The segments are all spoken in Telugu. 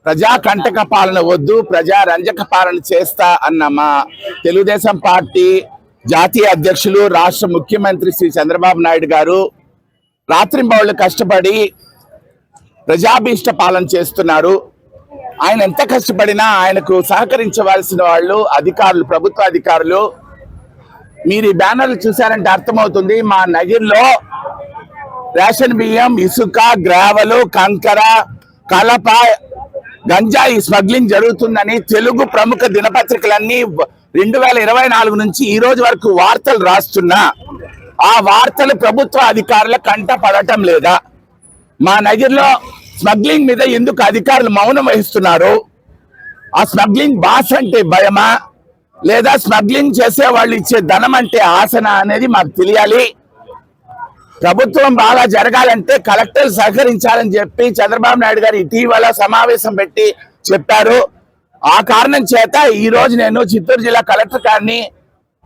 ప్రజాకంటక పాలన వద్దు, ప్రజా రంజక పాలన చేస్తా అన్న మా తెలుగుదేశం పార్టీ జాతీయ అధ్యక్షులు, రాష్ట్ర ముఖ్యమంత్రి శ్రీ చంద్రబాబు నాయుడు గారు రాత్రింబవళ్ళు కష్టపడి ప్రజాభీష్ట పాలన చేస్తున్నారు. ఆయన ఎంత కష్టపడినా ఆయనకు సహకరించవలసిన వాళ్ళు అధికారులు, ప్రభుత్వ అధికారులు. మీరు ఈ బ్యానర్లు చూశారంటే అర్థమవుతుంది. మా నగిరిలో రేషన్ బియ్యం, ఇసుక, గ్రావెలు, కంకర, కలప, గంజాయి స్మగ్లింగ్ జరుగుతుందని తెలుగు ప్రముఖ దినపత్రికలన్నీ 2024 నుంచి ఈ రోజు వరకు వార్తలు రాస్తున్నా ఆ వార్తలు ప్రభుత్వ అధికారుల కంట పడటం లేదా? మా నగిరిలో స్మగ్లింగ్ మీద ఎందుకు అధికారులు మౌనం వహిస్తున్నారు? ఆ స్మగ్లింగ్ బాస్ అంటే భయమా, లేదా స్మగ్లింగ్ చేసే వాళ్ళు ఇచ్చే ధనం అంటే ఆసన అనేది మాకు తెలియాలి. ప్రభుత్వం బాగా జరగాలంటే కలెక్టర్ సహకరించాలని చెప్పి చంద్రబాబు నాయుడు గారు ఇటీవల సమావేశం పెట్టి చెప్పారు. ఆ కారణం చేత ఈ రోజు నేను చిత్తూరు జిల్లా కలెక్టర్ గారిని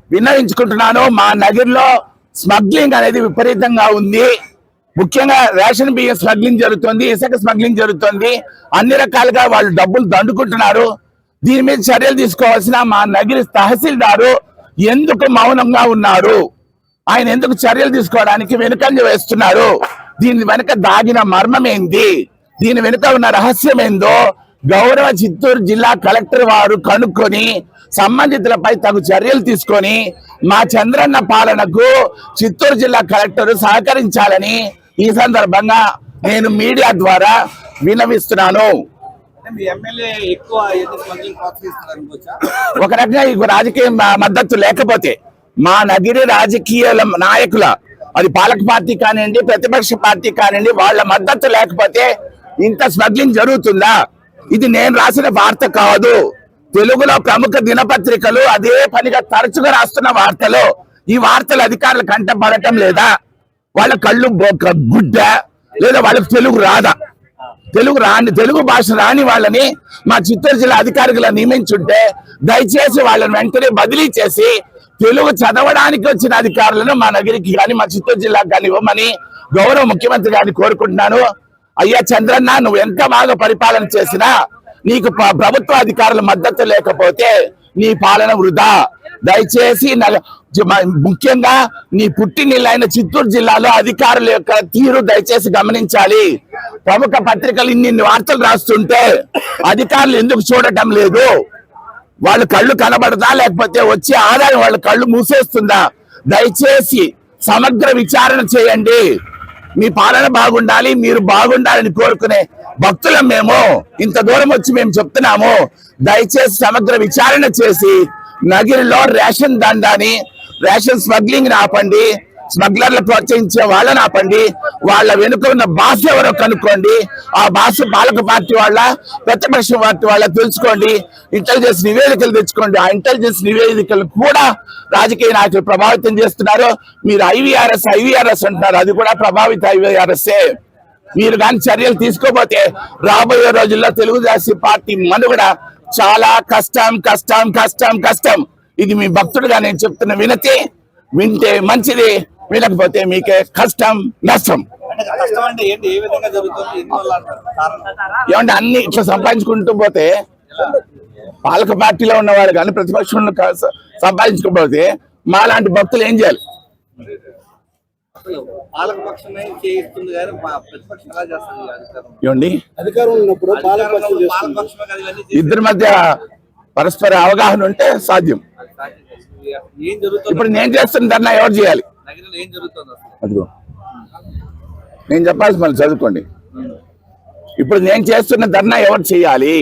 విన్నవించుకుంటున్నాను. మా నగర్లో స్మగ్లింగ్ అనేది విపరీతంగా ఉంది. ముఖ్యంగా రేషన్ బియ్యం స్మగ్లింగ్ జరుగుతుంది, ఇసుక స్మగ్లింగ్ జరుగుతుంది. అన్ని రకాలుగా వాళ్ళు డబ్బులు దండుకుంటున్నారు. దీని మీద చర్యలు తీసుకోవాల్సిన మా నగిరి తహసీల్దారు ఎందుకు మౌనంగా ఉన్నారు? ఆయన ఎందుకు చర్యలు తీసుకోవడానికి వెనుకంజ వేస్తున్నారు? దీని వెనుక దాగిన మర్మం ఏంది? దీని వెనుక ఉన్న రహస్యం ఏందో గౌరవ చిత్తూరు జిల్లా కలెక్టర్ వారు కనుక్కొని సంబంధితులపై తగు చర్యలు తీసుకొని మా చంద్రన్న పాలనకు చిత్తూరు జిల్లా కలెక్టర్ సహకరించాలని ఈ సందర్భంగా నేను మీడియా ద్వారా విన్నవిస్తున్నాను. ఒక రకంగా ఈ రాజకీయ మద్దతు లేకపోతే మా నగిరి రాజకీయ నాయకుల, అది పాలక పార్టీ కానివ్వండి, ప్రతిపక్ష పార్టీ కానివ్వండి, వాళ్ళ మద్దతు లేకపోతే ఇంత స్మగ్లింగ్ జరుగుతుందా? ఇది నేను రాసిన వార్త కాదు. తెలుగులో ప్రముఖ దినపత్రికలు అదే పనిగా తరచుగా రాస్తున్న వార్తలు. ఈ వార్తలు అధికారులు కంటపడటం లేదా? వాళ్ళ కళ్ళు గుడ్డ, లేదా వాళ్ళకి తెలుగు రాదా? తెలుగు భాష రాని వాళ్ళని మా చిత్తూరు జిల్లా అధికారులు నియమించుంటే దయచేసి వాళ్ళని వెంటనే బదిలీ చేసి తెలుగు చదవడానికి వచ్చిన అధికారులను మా నగరికి కానీ మా చిత్తూరు జిల్లాకు కానీ ఇవ్వమని గౌరవ ముఖ్యమంత్రి గారిని కోరుకుంటున్నాను. అయ్యా చంద్రన్న, నువ్వు ఎంత బాగా పరిపాలన చేసినా నీకు ప్రభుత్వ అధికారుల మద్దతు లేకపోతే నీ పాలన వృధా. దయచేసి ముఖ్యంగా నీ పుట్టినిల్లైన చిత్తూరు జిల్లాలో అధికారుల యొక్క తీరు దయచేసి గమనించాలి. ప్రముఖ పత్రికలు ఇన్ని వార్తలు రాస్తుంటే అధికారులు ఎందుకు చూడటం లేదు? వాళ్ళు కళ్ళు కనబడదా, లేకపోతే వచ్చే ఆదాయం వాళ్ళ కళ్ళు మూసేస్తుందా? దయచేసి సమగ్ర విచారణ చేయండి. మీ పాలన బాగుండాలి, మీరు బాగుండాలని కోరుకునే భక్తులం మేము. ఇంత దూరం వచ్చి మేము చెప్తున్నాము. దయచేసి సమగ్ర విచారణ చేసి నగిరిలో రేషన్ దండాని, రేషన్ స్మగ్లింగ్ ఆపండి, స్మగ్లర్లు ప్రోత్సహించే వాళ్ళని ఆపండి. వాళ్ళ వెనుక ఉన్న భాష ఎవరో కనుక్కోండి. ఆ భాష పాలక పార్టీ వాళ్ళ, ప్రతిపక్ష పార్టీ వాళ్ళ తెలుసుకోండి. ఇంటెలిజెన్స్ నివేదికలు తెచ్చుకోండి. ఆ ఇంటెలిజెన్స్ నివేదికలు కూడా రాజకీయ నాయకులు ప్రభావితం చేస్తున్నారు. మీరు ఐవీఆర్ఎస్ అంటున్నారు, అది కూడా ప్రభావిత ఐవీఆర్ఎస్ఏ. మీరు కానీ చర్యలు తీసుకోకపోతే రాబోయే రోజుల్లో తెలుగుదేశం పార్టీ మనుగడ చాలా కష్టం కష్టం కష్టం కష్టం. ఇది మీ భక్తుడుగా నేను చెప్తున్న వినతి. వింటే మంచిది, వినకపోతే మీకే కష్టం, నష్టం. ఏమంటే అన్ని ఇట్లా సంపాదించుకుంటూ పోతే పాలక పార్టీలో ఉన్నవాడు కానీ ప్రతిపక్షంలో సంపాదించుకోకపోతే మా లాంటి భక్తులు ఏం చేయాలి? ఏమండి, ఇద్దరి మధ్య పరస్పర అవగాహన ఉంటే సాధ్యం. ఇప్పుడు నేను చేస్తున్న ధర్నా ఎవరు చేయాలి? అదిగో నేను చెప్పాల్సి మళ్ళీ చదువుకోండి. ఇప్పుడు నేను చేస్తున్న ధర్నా ఎవరు చేయాలి?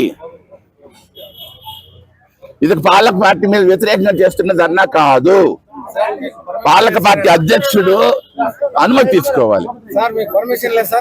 ఇది పాలక పార్టీ మీద వ్యతిరేకంగా చేస్తున్న ధర్నా కాదు. పాలక పార్టీ అధ్యక్షుడు అనుమతి తీసుకోవాలి.